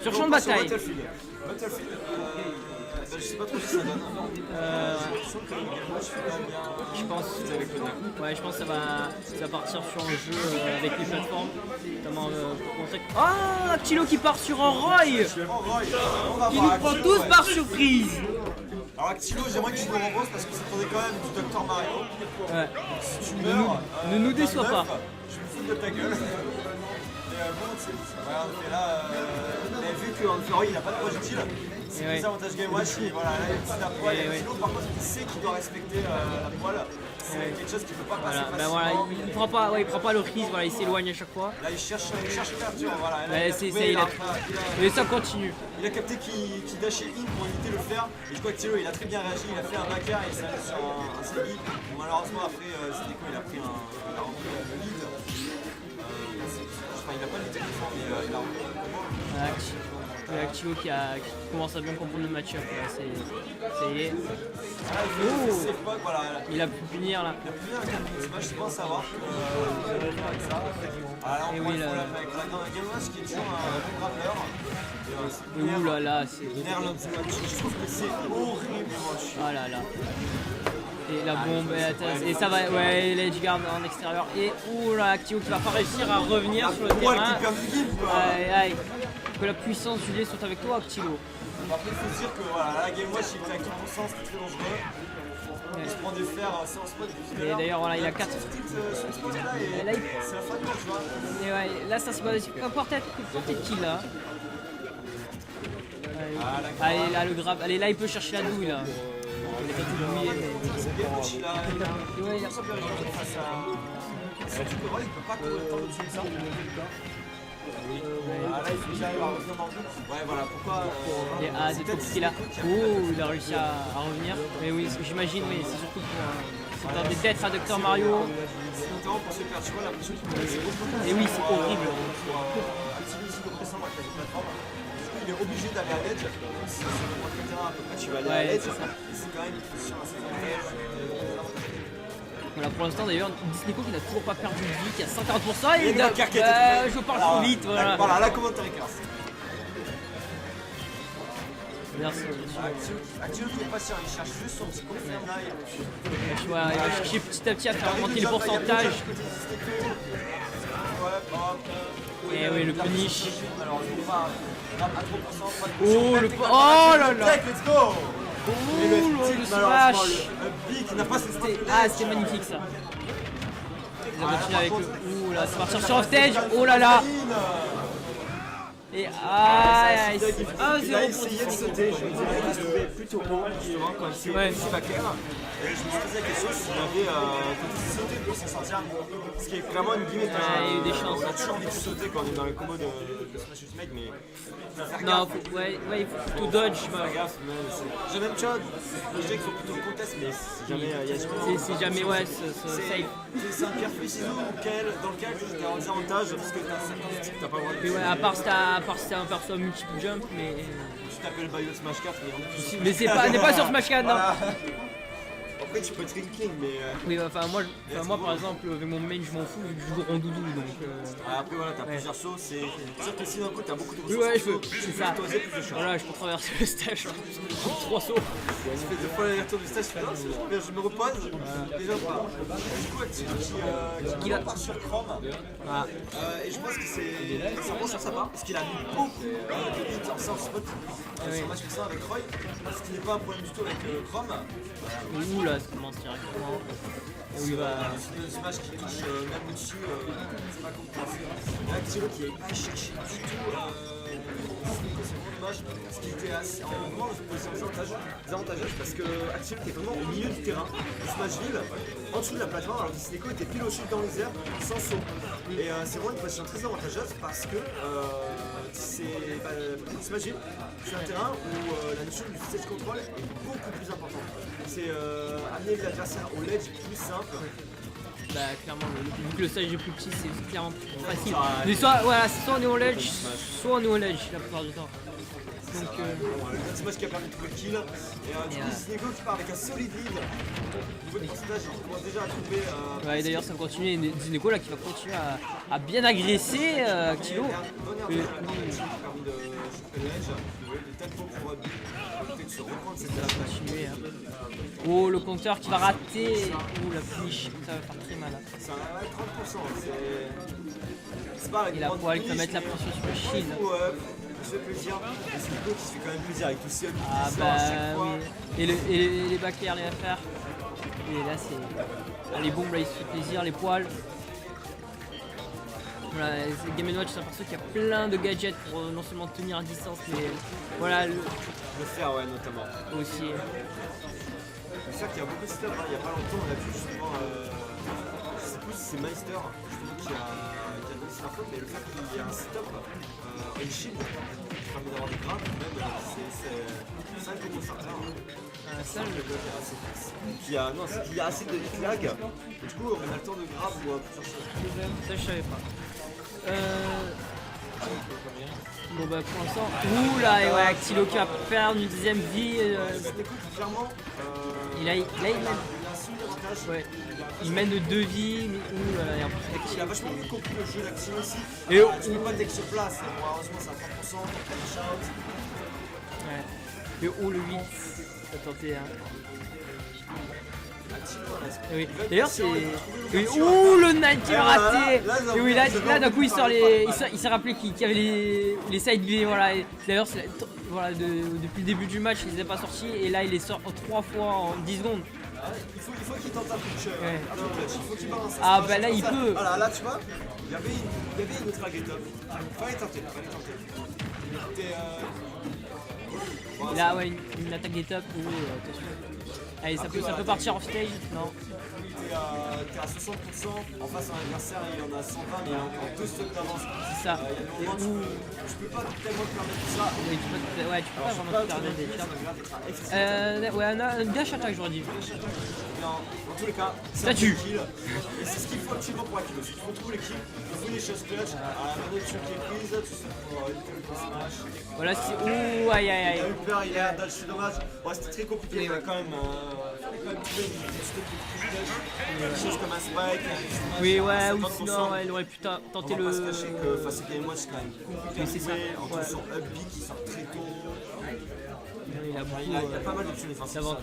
Sur champ de bataille. Battlefield, je sais pas trop ce que ça donne. Je pense. Ouais, je pense que ça va partir sur un jeu avec les plateformes. Notamment pour montrer. Ah, Actilo qui part sur un Roy. Il nous prend tous par surprise. Alors Actilo, j'aimerais que tu me rembourses parce que ça attendait quand même du Dr Mario. Ouais. Si tu meurs, ne nous déçois pas. Je me fous de ta gueule. Mais bon, c'est là, mais vu que Roy il n'a pas de projectile, c'est des avantages Game Watch et voilà, là il y a une petite approche. Actilo par contre il sait qu'il doit respecter la poêle. C'est quelque chose qu'il ne peut pas passer facilement. Voilà, il prend pas le risque, voilà, il s'éloigne à chaque fois. Là il cherche l'ouverture, voilà. Et ça continue. Il a capté qu'il dashait in pour éviter le faire. Et du coup Actilo il a très bien réagi, il a fait un backer et il s'est allé sur un Segi. Bon, malheureusement après Sneeko il a pris le lead. Enfin il n'a pas le téléphone mais il a repris le combo. Actilo qui commence à bien comprendre le match-up, ça y est. Il a pu punir là. Il a pu punir avec un smash, je pense savoir. Avec ça. Ah là on prend le problème avec la Game Watch qui est toujours un rappeur. Ouh là là, c'est... Je trouve que c'est horrible moche. Ah là là. Et la bombe, et ça va, ouais, l'edge guard en extérieur. Et ouh là, Actilo qui va pas réussir à revenir sur le terrain. Aïe. Que la puissance du lait soit avec toi, Actilo. Après, il faut dire que voilà, la Game Watch il était à 4%, c'était très dangereux. Il se prend des fers sans spot. Et d'ailleurs, voilà, il a 4. C'est la fin du match, tu vois. Et ouais, là, ça se passe. Encore peut-être kill là. Allez, là, le grab. Allez, là, il peut chercher la douille là. Il est pas tout douillé, mais. C'est bien, il a pas bien réagi face à. C'est du coup, il peut pas courir tant au-dessus de ça. Là, il faut qu'il arrive à revenir dans le jeu. Ouais, voilà, pourquoi. C'est compliqué là. Oh, il a réussi à revenir. Mais oui, j'imagine, oui, c'est surtout pour. C'est un des têtes à Dr Mario. C'est notamment pour se faire, tu vois, la pression qu'il peut. Et oui, c'est horrible. Il est obligé d'aller à l'edge. Si sur le terrain à peu près, tu vas aller à l'edge. C'est quand même une position assez avantageuse. Voilà, pour l'instant d'ailleurs, Sneeko qui n'a toujours pas perdu de vie, qui a 140% et je parle trop vite, voilà. Voilà, là comment t'es casse. Merci. Actilo qui est patient, il cherche juste son petit confirme là. Il va chercher petit à petit à faire augmenter les pourcentages. Et oui, le punish. Oh là là. Let's go. Oh le smash. C'était magnifique ça. Il a continué avec le... Ouh là, c'est partir sur off-stage. Oh là là. Et aïe, il a essayé de sauter, je me disais qu'il se trouvait plutôt haut justement quand il s'est backer. Et je me suis posé la question s'il avait sauté pour s'en sortir. Ce qui est vraiment une gimmick. Il y a eu des chances. On a toujours envie de sauter quand on est dans le combo de Smash Ultimate, mais non, il faut plutôt dodge. Faire gaffe, j'ai même chose. Je dirais qu'il faut plutôt contest, mais si jamais il y a si jamais ouais, safe. C'est un pierre feuille ciseaux dans lequel tu as un désavantage parce que tu as certains styles que tu n'as pas le droit de ouais, à part si t'as un perso multiple jump, mais. Tu t'appelles Bio Smash 4, mais n'est pas sur Smash 4, non. Après tu peux être King, mais. Oui, enfin moi par exemple, avec mon main, je m'en fous, je joue en doudou donc. Après voilà, t'as plusieurs sauts, c'est sûr que si d'un coup t'as beaucoup de ressources. Ouais, je peux, c'est ça. Voilà, je peux traverser le stage, 3 sauts. Tu fais 2 fois l'aller-retour du stage, tu fais non, c'est bon, je me repose. Déjà, du coup, Actilo qui part sur Chrome. Et je pense que c'est bon sur sa part, parce qu'il a mis beaucoup de hits en self-spot sur match puissant avec Roy, ce qui n'est pas un problème du tout avec Chrome. Ouh là, ça commence directement. Et où il va. Le smash qui touche même au-dessus, c'est pas compréhensible. Actilo qui n'est pas cherché du tout. C'est vraiment dommage parce qu'il était assez en vraiment dans une position désavantageuse parce que Actilo était vraiment au milieu du terrain du Smashville, en dessous de la plateforme, alors que Sneeko était pile au-dessus dans les airs sans saut. Et c'est vraiment une position très avantageuse parce que Smashville, c'est un terrain où la notion du stage control est beaucoup plus importante. C'est amener les adversaires au ledge plus simple. Bah clairement, vu que le stage est plus petit, c'est clairement plus facile. Mais soit on est au ledge, soit on est au ledge la plupart du temps. Donc le smash qui a permis de trouver le kill. Et du coup Sneeko qui part avec un solide lead. Au niveau de pourcentage, il commence déjà à trouver. Ouais, d'ailleurs ça continue, et Sneeko là qui va continuer à bien agresser Actilo. après l'edge, le tempo pour rugby, peut-être se reprendre cette attaque. Continuer, hein. Oh, le compteur qui va rater. Oh, la punish, ça va faire très mal. Hein. C'est un 30%, c'est pas Et la poêle qui va mettre la pression sur le shield. Il se fait plaisir, et c'est Nico qui se fait quand même plaisir avec tous ces hubs Ah qui sortent à chaque bah fois. oui. Et les back air, les affaires. Et là c'est. Ah, les bombes là il se fait plaisir, les poils. Voilà, Game & Watch c'est un perso qui a plein de gadgets pour non seulement tenir à distance mais voilà Le faire, ouais, notamment. aussi. C'est ça qu'il y a beaucoup de stuff, hein. Il y a pas longtemps on a vu justement, je sais plus si c'est Meister justement qui a donné sa faute, mais le fait qu'il y ait un stop, une shield qui permet d'avoir des grades, même c'est ça le combo starter. Ça, Le bloc est assez fixe. Il y a assez de hit lag, et du coup on a le temps de grab ou plusieurs choses. ça je savais pas. Bon bah pour l'instant. Ouh là et ouais Actilo qui va perdre une deuxième vie. Clairement, Il a il a un solide avantage. ouais. Il mène de 2 vies, mais ouh là là, et en plus Il a Actilo. vachement mieux compris le jeu d'Actilo aussi. Et oh. Tu peux pas deck sur place, bon, heureusement c'est à 30%, t'as pas de shout. Ouais. Et oh le 8. T'as tenté hein. Oui. D'ailleurs c'est. Oui. Ouh le Knight qui va rater. Et oui là d'un coup il sort les. Il s'est rappelé qu'il y avait les side B voilà. D'ailleurs voilà, depuis le début du match il les a pas sortis et là il les sort 3 fois en 10 secondes. Il faut qu'il tente un push. Ouais. Il faut qu'il balance. Ah bah là il peut. Voilà, là tu vois, il y avait une autre lag top. Fallait tenter. Là ouais une attaque des top. Attention. Allez ça peut partir off stage. Non. T'es à 60%, en face à un adversaire il en a 120 mais il a encore 2 stocks d'avance. C'est ça. Il y a des moments où tu peux pas tellement te permettre tout ça. Oui, tu peux pas vraiment te permettre des charges. Ouais, un dash attack j'aurais dit. Dans tous les cas, Ça tue. Et c'est ce qu'il faut actuellement pour Akilo. C'est qu'il faut trouver l'équipe, il faut des choses clutch, la manoption qui est prise, tout ça pour smash. Voilà, c'est. Ouh, aïe aïe Il a aïe. eu peur, il a dash, c'est dommage. Ouais, c'était très compliqué, il fallait quand même trouver une petite step plus clutch. Des choses comme un spike, un smash. Oui, ouais, à ou 50%. sinon elle aurait pu tenter On va le. pas se cacher que face à Game Watch, c'est quand même compliqué Oui, à c'est jouer, ça, en ouais. plus sur Up B qui sort très tôt. Il a beaucoup. Il y a pas mal d'options défensives. Ouais.